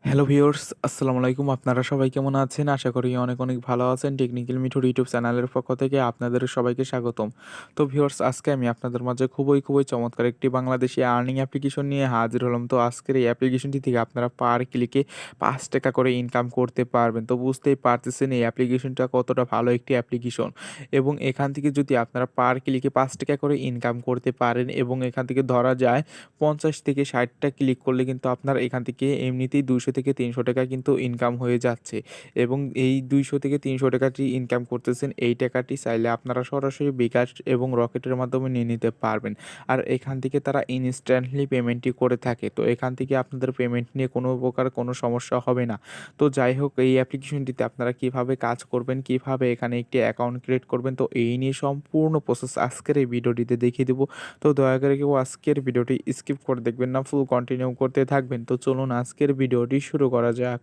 Hello viewers, আসসালামু আলাইকুম। আপনারা সবাই কেমন আছেন? আশা করি অনেক, অনেক ভালো আছেন। টেকনিক্যাল মিঠুর ইউটিউব চ্যানেলের পক্ষ থেকে আপনাদের সবাইকে স্বাগতম। তো ভিউয়ার্স, আজকে আমি আপনাদের মাঝে খুবই, খুবই চমৎকার একটি বাংলাদেশী আর্নিং অ্যাপ্লিকেশন নিয়ে হাজির হলাম। তো আজকের এই অ্যাপ্লিকেশনটি থেকে আপনারা পার ক্লিকে ৳৫ করে ইনকাম করতে পারবেন। তো বুঝতেই পারতেছেন এই অ্যাপ্লিকেশনটা কতটা ভালো একটি অ্যাপ্লিকেশন এবং এখান থেকে যদি আপনারা পার ক্লিকে ৳৫ করে ইনকাম করতে পারেন এবং এখান থেকে ধরা যায় ৫০ থেকে ৬০ টা ক্লিক করলে কিন্তু আপনার এখান থেকে এমনিতেই ৳২০০ থেকে ৳৩০০ কিন্তু ইনকাম হয়ে যাচ্ছে এবং এই ৳২০০ থেকে ৳৩০০ টি ইনকাম করতেছেন, এই টাকাটি চাইলে আপনারা সরাসরি বিকাশ এবং রকেটের মাধ্যমে নিয়ে নিতে পারবেন। আর এখান থেকে তারা ইনস্ট্যান্টলি পেমেন্টটি করে থাকে। তো এখান থেকে আপনাদের পেমেন্ট নিয়ে কোনো প্রকার কোনো সমস্যা হবে না। তো যাই হোক, এই অ্যাপ্লিকেশনটিতে আপনারা কিভাবে কাজ করবেন, কিভাবে এখানে একটি অ্যাকাউন্ট ক্রিয়েট করবেন, তো এই নিয়ে সম্পূর্ণ প্রসেস আজকের এই ভিডিওটিতে দেখিয়ে দেব। তো দয়া করে কেউ আজকের ভিডিওটি স্কিপ করে দেখবেন না, ফুল কন্টিনিউ করতে থাকবেন। তো চলুন আজকের ভিডিওটি শুরু করা যাক।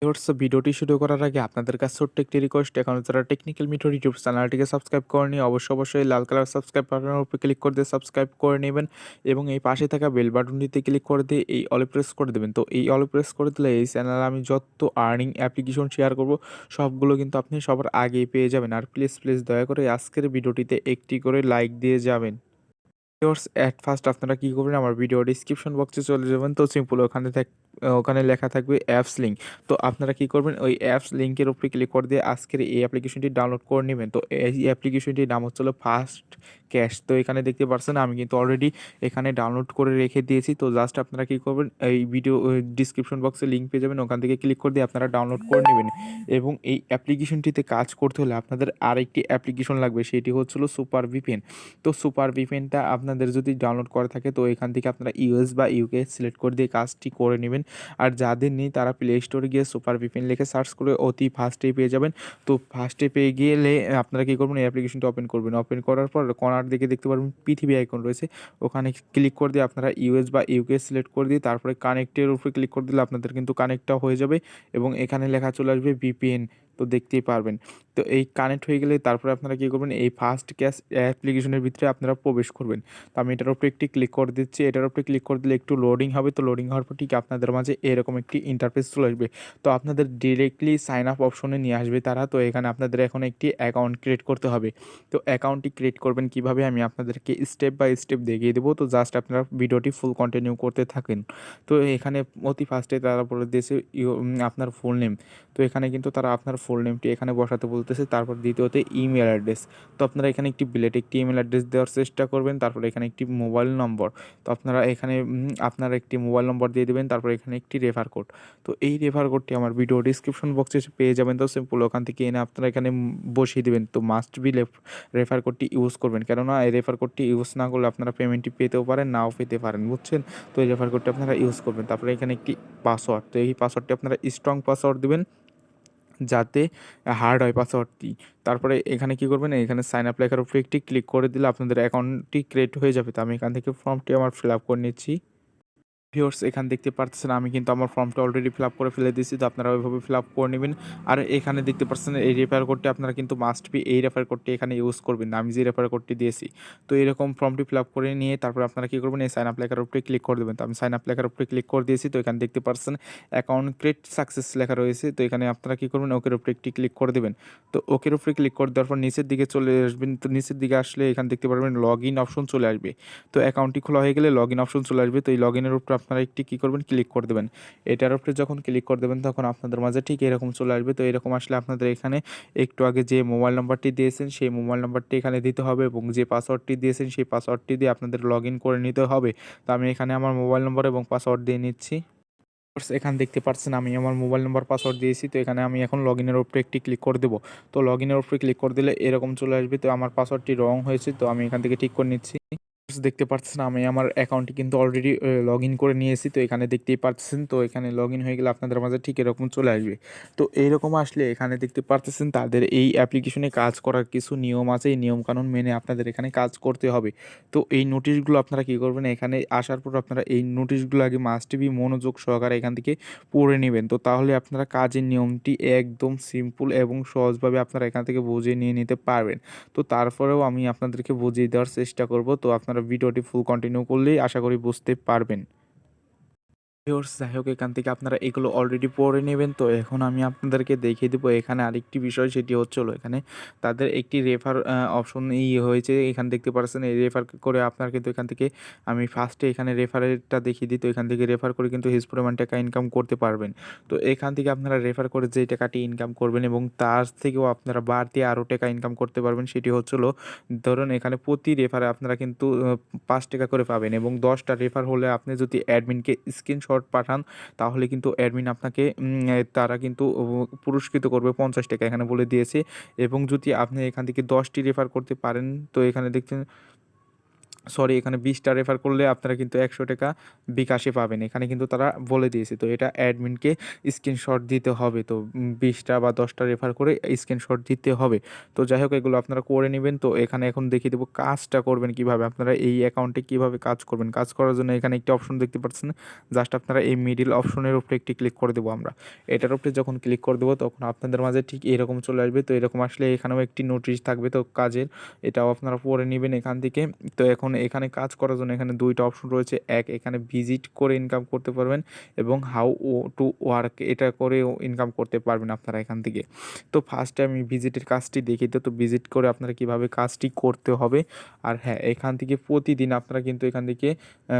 ভিউয়ার্স, ভিডিওটি শুরু করার আগে আপনাদের কাছে ছোট্ট একটি রিকোয়েস্ট, এখনো যারা টেকনিক্যাল মিঠুর ইউটিউব চ্যানেলটিকে সাবস্ক্রাইব করেনি অবশ্যই লাল কালার সাবস্ক্রাইব বাটনের উপর ক্লিক করে দিয়ে সাবস্ক্রাইব করে নেবেন এবং এই পাশে থাকা বেল বাটনটিতে ক্লিক করে দিয়ে এই অলে প্রেস করে দেবেন। তো এই অলে প্রেস করে দিলে এই চ্যানেলে আমি যত আর্নিং অ্যাপ্লিকেশন শেয়ার করব সবগুলো কিন্তু আপনি সবার আগেই পেয়ে যাবেন। আর প্লিজ দয়া করে আজকের ভিডিওটিতে একটি করে লাইক দিয়ে যাবেন। ভিউয়ার্স, এট ফার্স্ট আপনারা কি করবেন, আমার ভিডিও ডিসক্রিপশন বক্সে চলে যাবেন। তো সিম্পল ওখানে লেখা থাকবে অ্যাপস লিঙ্ক। তো আপনারা কি করবেন, ওই অ্যাপস লিঙ্কের উপরে ক্লিক করে দিয়ে আজকের এই অ্যাপ্লিকেশনটি ডাউনলোড করে নেবেন। তো এই অ্যাপ্লিকেশনটির নাম হচ্ছে হলো ফাস্ট ক্যাশ। তো এখানে দেখতে পাচ্ছেন আমি কিন্তু অলরেডি এখানে ডাউনলোড করে রেখে দিয়েছি। তো জাস্ট আপনারা কি করবেন, এই ভিডিও ডিসক্রিপশন বক্সে লিঙ্ক পেয়ে যাবেন, ওখান থেকে ক্লিক করে দিয়ে আপনারা ডাউনলোড করে নেবেন এবং এই অ্যাপ্লিকেশনটিতে কাজ করতে হলে আপনাদের আরেকটি অ্যাপ্লিকেশন লাগবে, সেটি হচ্ছে হলো সুপার ভিপিএন। তো সুপার ভিপিএনটা আপনাদের যদি ডাউনলোড করা থাকে তো এখান থেকে আপনারা ইউএস বা ইউকে সিলেক্ট করে দিয়ে কাজটি করে নেবেন। আর যাদের নেই তারা প্লে স্টোরে গিয়ে সুপার ভিপিএন লিখে সার্চ করে অতি ফার্স্টেই পেয়ে যাবেন। তো ফার্স্টে পেয়ে গেলে আপনারা কী করবেন, এই অ্যাপ্লিকেশনটা ওপেন করবেন। ওপেন করার পর কর্নার দিকে দেখতে পারবেন পৃথিবী আইকন রয়েছে, ওখানে ক্লিক করে দিয়ে আপনারা ইউএস বা ইউকে সিলেক্ট করে দিয়ে তারপরে কানেক্টের উপরে ক্লিক করে দিলে আপনাদের কিন্তু কানেক্টটা হয়ে যাবে এবং এখানে লেখা চলে আসবে ভিপিএন। তো দেখতেই পারবেন। তো এই কানেক্ট হয়ে গেলে তারপরে আপনারা কী করবেন, এই ফার্স্ট ক্যাশ অ্যাপ্লিকেশনের ভিতরে আপনারা প্রবেশ করবেন। তো আমি এটার উপরে একটি ক্লিক করে দিচ্ছি। এটার উপরে ক্লিক করে দিলে একটু লোডিং হবে। তো লোডিং হওয়ার পর ঠিক আপনাদের মাঝে এরকম একটি ইন্টারফেস চলে আসবে। তো আপনাদের ডিরেক্টলি সাইন আপ অপশনে নিয়ে আসবে তারা। তো এখানে আপনাদের এখন একটি অ্যাকাউন্ট ক্রিয়েট করতে হবে। তো অ্যাকাউন্টটি ক্রিয়েট করবেন কিভাবে আমি আপনাদেরকে স্টেপ বাই স্টেপ দেখিয়ে দেবো। তো জাস্ট আপনারা ভিডিওটি ফুল কন্টিনিউ করতে থাকেন। তো এখানে অতি ফার্স্টে তারা বলে দিয়েছে আপনার ফুল নেম। তো এখানে কিন্তু তারা আপনার ফুল নেমটি এখানে বসাতে বলতেছে। তারপর দ্বিতীয়তে ইমেল অ্যাড্রেস। তো আপনারা এখানে একটি বিলেট একটি ইমেল অ্যাড্রেস দেওয়ার চেষ্টা করবেন। তারপরে এখানে একটি মোবাইল নম্বর। তো আপনারা এখানে আপনার একটি মোবাইল নম্বর দিয়ে দিবেন। তারপরে এখানে একটি রেফার কোড। তো এই রেফার কোডটি আমার ভিডিও ডিসক্রিপশন বক্সে পেয়ে যাবেন। তো সিম্পল ওখান থেকে এনে আপনারা এখানে বসিয়ে দিবেন। তো মাস্ট বি রেফার কোডটি ইউজ করবেন। কেননা এই রেফার কোডটি ইউজ না করলে আপনারা পেমেন্টটি পেতেও পারেন, নাও পেতে পারেন। বুঝছেন? তো এই রেফার কোডটি আপনারা ইউজ করবেন। তারপরে এখানে একটি পাসওয়ার্ড। তো এই পাসওয়ার্ডটি আপনারা স্ট্রং পাসওয়ার্ড দিবেন, যাতে হার্ড হয় পাসওয়ার্ডটি। তারপরে এখানে কি করবেন, এখানে সাইন আপ লেখার উপরে একটি ক্লিক করে দিলে আপনাদের অ্যাকাউন্টটি ক্রিয়েট হয়ে যাবে। তো আমি এখান থেকে ফর্মটি আমার ফিল আপ করে নিচ্ছি। ভিউয়ার্স, এখানে দেখতে পারতেছেন আমি কিন্তু আমার ফর্মটা অলরেডি ফিল আপ করে ফেলে দিয়েছি। তো আপনারা ওইভাবে ফিল আপ করে নেবেন। আর এখানে দেখতে পাচ্ছেন এই রেফার কোডটি আপনারা কিন্তু মাস্ট বি এই রেফার কোডটি এখানে ইউজ করবেন না, আমি যে রেফার কোডটি দিয়েছি। তো এরকম ফর্মটি ফিল আপ করে নিয়ে তারপরে আপনারা কী করবেন, এই সাইন আপ লেখার উপরে ক্লিক করে দেবেন। তো আমি সাইন আপ লেখার উপরে ক্লিক করে দিয়েছি। তো এখানে দেখতে পাচ্ছেন অ্যাকাউন্ট ক্রিয়েট সাকসেস লেখা রয়েছে। তো এখানে আপনারা কী করবেন, ওকের উপরে একটি ক্লিক করে দেবেন। তো ওকের উপরে ক্লিক করে দেওয়ার পর নিচের দিকে চলে আসবেন। তো নিচের দিকে আসলে এখানে দেখতে পারবেন লগ ইন অপশন চলে আসবে। তো অ্যাকাউন্টটি খোলা হয়ে গেলে লগ ইন অপশন চলে আসবে। তো এই লগ ইনের উপরে আপনারা একটি কী করবেন, ক্লিক করে দেবেন। এটার উপরে যখন ক্লিক করে দেবেন তখন আপনাদের মাঝে ঠিক এরকম চলে আসবে। তো এরকম আসলে আপনাদের এখানে একটু আগে যে মোবাইল নাম্বারটি দিয়েছেন সেই মোবাইল নাম্বারটি এখানে দিতে হবে এবং যে পাসওয়ার্ডটি দিয়েছেন সেই পাসওয়ার্ডটি দিয়ে আপনাদের লগ ইন করে নিতে হবে। তো আমি এখানে আমার মোবাইল নম্বর এবং পাসওয়ার্ড দিয়ে নিচ্ছি। এখানে দেখতে পাচ্ছেন আমি আমার মোবাইল নম্বর পাসওয়ার্ড দিয়েছি। তো এখানে আমি এখন লগ ইনের উপরে একটি ক্লিক করে দেবো। তো লগ ইনের উপরে ক্লিক করে দিলে এরকম চলে আসবে। তো আমার পাসওয়ার্ডটি রং হয়েছে, তো আমি এখান থেকে ঠিক করে নিচ্ছি। দেখতে পাচ্ছেন আমি আমার অ্যাকাউন্টটি কিন্তু অলরেডি লগ ইন করে নিয়েছি। তো এখানে দেখতেই পাচ্ছেন, তো এখানে লগ ইন হয়ে গেলে আপনাদের মাঝে ঠিক এরকম চলে আসবে। তো এইরকম আসলে এখানে দেখতে পারতেছেন তাদের এই অ্যাপ্লিকেশনে কাজ করার কিছু নিয়ম আছে, এই নিয়মকানুন মেনে আপনাদের এখানে কাজ করতে হবে। তো এই নোটিশগুলো আপনারা কী করবেন, এখানে আসার পর আপনারা এই নোটিশগুলো আগে মাস্ট বি মনোযোগ সহকারে এখান থেকে পড়ে নেবেন। তো তাহলে আপনারা কাজের নিয়মটি একদম সিম্পল এবং সহজভাবে আপনারা এখান থেকে বুঝে নিয়ে নিতে পারবেন। তো তারপরেও আমি আপনাদেরকে বুঝিয়ে দেওয়ার চেষ্টা করব। তো আপনারা ভিডিওটি ফুল কন্টিনিউ করলেই আশা করি বুঝতে পারবেন। ভিউয়ার্স যাই হোক এখান থেকে আপনারা এগুলো অলরেডি পড়ে নেবেন। তো এখন আমি আপনাদেরকে দেখিয়ে দিব এখানে আরেকটি বিষয়, সেটি হচ্ছে হলো এখানে তাদের একটি রেফার অপশন হয়েছে। এখানে দেখতে পাচ্ছেন এই রেফার করে আপনারা কিন্তু এখান থেকে আমি ফার্স্টে এখানে রেফারেরটা দেখিয়ে দিই। তো এখান থেকে রেফার করে কিন্তু হিউজ পরিমাণ টাকা ইনকাম করতে পারবেন। তো এখান থেকে আপনারা রেফার করে যেই টাকাটি ইনকাম করবেন এবং তার থেকেও আপনারা বাড়তি আরও টাকা ইনকাম করতে পারবেন, সেটি হচ্ছে হলো ধরুন এখানে প্রতি রেফারে আপনারা কিন্তু ৳৫ করে পাবেন এবং ১০ টা রেফার হলে আপনি যদি অ্যাডমিনকে স্ক্রিনশট পাঠান তাহলে কিন্তু অ্যাডমিন আপনাকে তারা কিন্তু পুরস্কৃত করবে ৳৫০ এখানে বলে দিয়েছে। এবং যদি আপনি এখান থেকে ১০ টি রেফার করতে পারেন, তো এখানে দেখছেন সরি এখানে ২০ টা রেফার করলে আপনারা কিন্তু ৳১০০ বিকাশে পাবেন। এখানে কিন্তু তারা বলে দিয়েছে। তো এটা অ্যাডমিনকে স্ক্রিনশট দিতে হবে। তো ২০ টা বা ১০ টা রেফার করে স্ক্রিনশট দিতে হবে। তো যাই হোক এগুলো আপনারা করে নিবেন। তো এখানে এখন দেখিয়ে দেবো কাজটা করবেন কিভাবে। আপনারা এই অ্যাকাউন্টে কিভাবে কাজ করবেন। কাজ করার জন্য এখানে একটি অপশন দেখতে পাচ্ছেন। জাস্ট আপনারা এই মিডল অপশনের উপরে একটি ক্লিক করে দেবো আমরা। এটার উপরে যখন ক্লিক করে দেবো তখন আপনাদের মাঝে ঠিক এরকম চলে আসবে। তো এরকম আসলে এখানেও একটি নোটিশ থাকবে তো কাজের। এটাও আপনারা পড়ে নিবেন এখান থেকে। তো এখন এখানে কাজ করার জন্য এখানে ২ টা অপশন রয়েছে। এখানে ভিজিট করে ইনকাম করতে পারবেন এবং হাউ টু ওয়ার্ক এটা করেও ইনকাম করতে পারবেন আপনারা এখান থেকে। তো ফার্স্টে আমি ভিজিটের কাজটি দেখিয়ে দিই। তো ভিজিট করে আপনারা কিভাবে কাজটি করতে হবে। আর হ্যাঁ, এখান থেকে প্রতিদিন আপনারা কিন্তু এখান থেকে অ্যা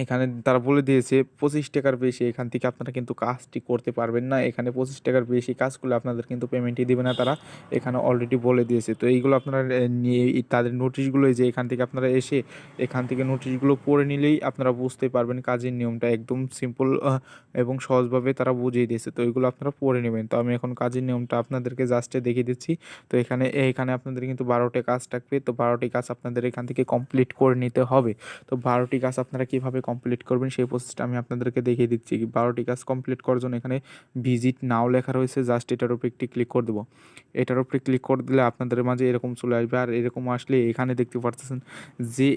এখানে তারা বলে দিয়েছে ৳২৫ র বেশি এখান থেকে আপনারা কিন্তু কাজটি করতে পারবেন না। এখানে ৳২৫ র বেশি কাজ করলে আপনাদের কিন্তু পেমেন্টই দিবে না তারা। এখানে অলরেডি বলে দিয়েছে। তো এইগুলো আপনারা নিয়ে তাদের নোটিশগুলো এই যে এখান থেকে আপনারা এসে এখান থেকে নোটিশগুলো পড়ে নিলেই আপনারা বুঝতে পারবেন কাজের নিয়মটা একদম সিম্পল এবং সহজভাবে তারা বুঝিয়ে দিয়েছে। তো এগুলো আপনারা পড়ে নিবেন। তো আমি এখন কাজের নিয়মটা আপনাদেরকে জাস্টে দেখিয়ে দিচ্ছি। তো এখানে আপনাদের কিন্তু ১২ টা কাজ থাকবে। তো ১২ টি কাজ আপনাদের এখান থেকে কমপ্লিট করে নিতে হবে। তো ১২ টি কাজ আপনারা কিভাবে কমপ্লিট করবেন সেই প্রসেসটা আমি আপনাদেরকে দেখিয়ে দিচ্ছি। ১২ টি কাজ কমপ্লিট করার জন্য এখানে ভিজিট নাও লেখা রয়েছে। জাস্ট এটার উপরে একটি ক্লিক করে দেবো। এটার উপরে ক্লিক করে দিলে আপনাদের মাঝে এরকম চলে আসবে। আর এরকম আসলে এখানে দেখতে পারতেছেন যে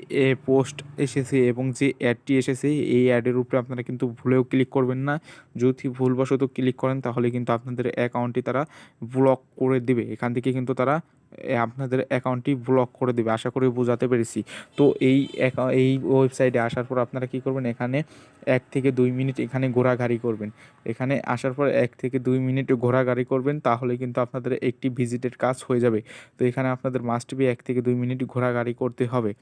পোস্ট এসেছে এবং যে অ্যাডটি এসেছে এই অ্যাডের উপরে আপনারা কিন্তু ভুলেও ক্লিক করবেন না। যদি ভুলবশত ক্লিক করেন তাহলে কিন্তু আপনাদের অ্যাকাউন্টটি তারা ব্লক করে দিবে। এখান থেকে কিন্তু তারা আপনাদের অ্যাকাউন্টটি ব্লক করে দিবে। আশা করি বোঝাতে পেরেছি। তো এই ওয়েবসাইটে আসার পর আপনারা কী করবেন, এখানে ১ থেকে ২ মিনিট এখানে ঘোরাঘুরি করবেন। এখানে আসার পর ১ থেকে ২ মিনিট ঘোরাঘুরি করবেন তাহলে কিন্তু আপনাদের একটি ভিজিটের কাজ হয়ে যাবে। তো এখানে আপনাদের মাস্ট বি ১ থেকে ২ মিনিট ঘোরাঘুরি করতে হবে।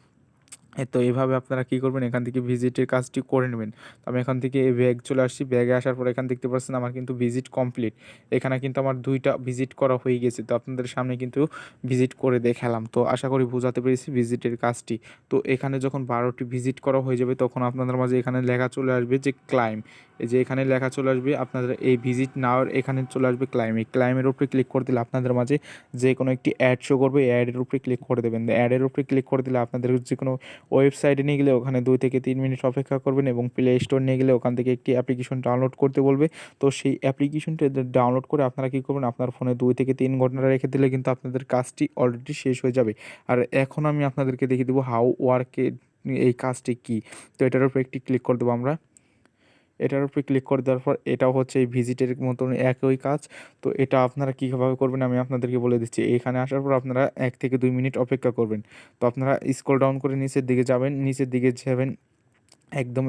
তো এভাবে আপনারা কী করবেন, এখান থেকে ভিজিটের কাজটি করে নেবেন। তো আমি এখান থেকে ব্যাগ চলে আসছি। ব্যাগে আসার পর এখানে দেখতে পাচ্ছেন আমার কিন্তু ভিজিট কমপ্লিট। এখানে কিন্তু আমার ২ টা ভিজিট করা হয়ে গেছে। তো আপনাদের সামনে কিন্তু ভিজিট করে দেখালাম। তো আশা করি বোঝাতে পেরেছি ভিজিটের কাজটি। তো এখানে যখন ১২ টি ভিজিট করা হয়ে যাবে তখন আপনাদের মাঝে এখানে লেখা চলে আসবে যে ক্লাইম। এই যে এখানে লেখা চলে আসবে আপনাদের এই ভিজিট নাও এখানে চলে আসবে ক্লাইম। এই ক্লাইমের উপরে ক্লিক করে দিলে আপনাদের মাঝে যেকোনো একটি অ্যাড শো করবে। এই অ্যাডের উপরে ক্লিক করে দেবেন। অ্যাডের উপরে ক্লিক করে দিলে আপনাদের যেকোনো ওয়েবসাইটে নিয়ে গেলে ওখানে ২ থেকে ৩ মিনিট অপেক্ষা করবেন এবং প্লে স্টোর নিয়ে গেলে ওখান থেকে একটি অ্যাপ্লিকেশন ডাউনলোড করতে বলবে। তো সেই অ্যাপ্লিকেশনটা ডাউনলোড করে আপনারা কী করবেন, আপনার ফোনে ২ থেকে ৩ ঘন্টা রেখে দিলে কিন্তু আপনাদের কাজটি অলরেডি শেষ হয়ে যাবে। আর এখন আমি আপনাদেরকে দেখিয়ে দেবো হাউ ওয়ার্কে এই কাজটি কী। তো এটার উপরে একটি ক্লিক করে দেবো আমরা। এটার উপরে ক্লিক করে দেওয়ার পর এটাও হচ্ছে এই ভিজিটের মতন একই কাজ। তো এটা আপনারা কীভাবে করবেন আমি আপনাদেরকে বলে দিচ্ছি। এখানে আসার পর আপনারা ১ থেকে ২ মিনিট অপেক্ষা করবেন। তো আপনারা স্ক্রল ডাউন করে নিচের দিকে যাবেন, নিচের দিকে যাবেন একদম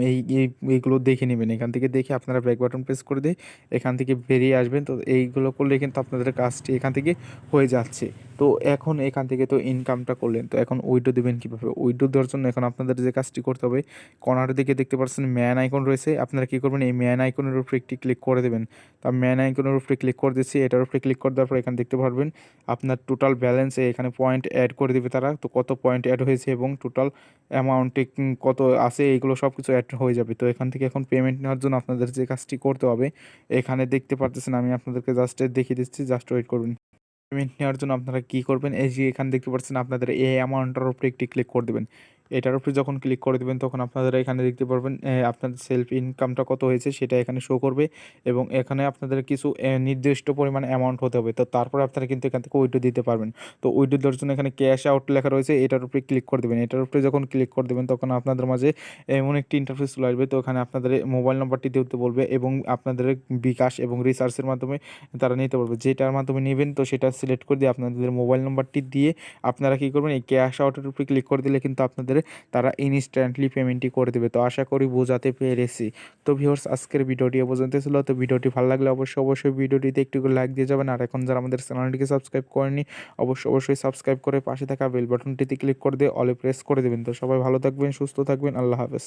এইগুলো দেখে নিবেন। এখান থেকে দেখে আপনারা ব্যাক বাটন প্রেস করে দিয়ে এখান থেকে বেরিয়ে আসবেন। তো এইগুলো করলে কিন্তু আপনাদের কাজটি এখান থেকে হয়ে যাচ্ছে। তো এখন এখান থেকে তো ইনকামটা করলেন। তো এখন উইথড্র দিবেন কীভাবে? উইথড্র দেওয়ার জন্য এখন আপনাদের যে কাজটি করতে হবে, কর্নারের দিকে দেখতে পাচ্ছেন ম্যান আইকন রয়েছে। আপনারা কী করবেন, এই ম্যান আইকনের উপরে একটি ক্লিক করে দেবেন। তো আমি ম্যান আইকনের উপরে ক্লিক করে দিচ্ছি। এটার উপরে ক্লিক করে দেওয়ার পর এখানে দেখতে পারবেন আপনার টোটাল ব্যালেন্সে এখানে পয়েন্ট অ্যাড করে দিবে তারা। তো কত পয়েন্ট অ্যাড হয়েছে এবং টোটাল অ্যামাউন্টে কত আছে এইগুলো সব কিছু অ্যাড হয়ে যাবে। তো এখান থেকে এখন পেমেন্ট নেওয়ার জন্য আপনাদের যে কাজটি করতে হবে, এখানে দেখতে পারতেছেন আমি আপনাদেরকে জাস্ট দেখিয়ে দিচ্ছি, জাস্ট ওয়েট করবেন। পেমেন্ট নেওয়ার জন্য আপনারা কী করবেন, এই যে এখানে দেখতে পাচ্ছেন আপনাদের এই অ্যামাউন্টটার উপরে একটি ক্লিক করে দেবেন। এটার উপরে যখন ক্লিক করে দেবেন তখন আপনারা এখানে দেখতে পারবেন আপনাদের সেলফ ইনকামটা কত হয়েছে সেটা এখানে শো করবে এবং এখানে আপনাদের কিছু নির্দিষ্ট পরিমাণ অ্যামাউন্ট হতে হবে। তো তারপরে আপনারা কিন্তু এখান থেকে উইথড্র দিতে পারবেন। তো উইথড্র দেওয়ার জন্য এখানে ক্যাশ আউট লেখা রয়েছে, এটার উপরে ক্লিক করে দেবেন। এটার উপরে যখন ক্লিক করে দেবেন তখন আপনাদের মাঝে এমন একটি ইন্টারফেস চলে আসবে। তো এখানে আপনাদের মোবাইল নাম্বারটি দিতে বলবে এবং আপনাদের বিকাশ এবং রিচার্জের মাধ্যমে তারা নিতে পারবে। যেটার মাধ্যমে নেবেন তো সেটা সিলেক্ট করে দিয়ে আপনাদের মোবাইল নাম্বারটি দিয়ে আপনারা কী করবেন, এই ক্যাশ আউটের উপরে ক্লিক করে দিলে কিন্তু আপনাদের তারা ইনস্ট্যান্টলি পেমেন্টটি করে দেবে। তো আশা করি বোঝাতে পেরেছি। তো ভিউয়ার্স আজকের ভিডিওটি এ পর্যন্ত ছিল। তো ভিডিওটি ভালো লাগলে অবশ্যই ভিডিওটিতে একটু করে লাইক দিয়ে যাবেন। আর এখন যারা আমাদের চ্যানেলটিকে সাবস্ক্রাইব করেননি অবশ্যই সাবস্ক্রাইব করে পাশে থাকা বেল বাটনটিতে ক্লিক করে দিয়ে অলে প্রেস করে দেবেন। তো সবাই ভালো থাকবেন, সুস্থ থাকবেন। আল্লাহ হাফেজ।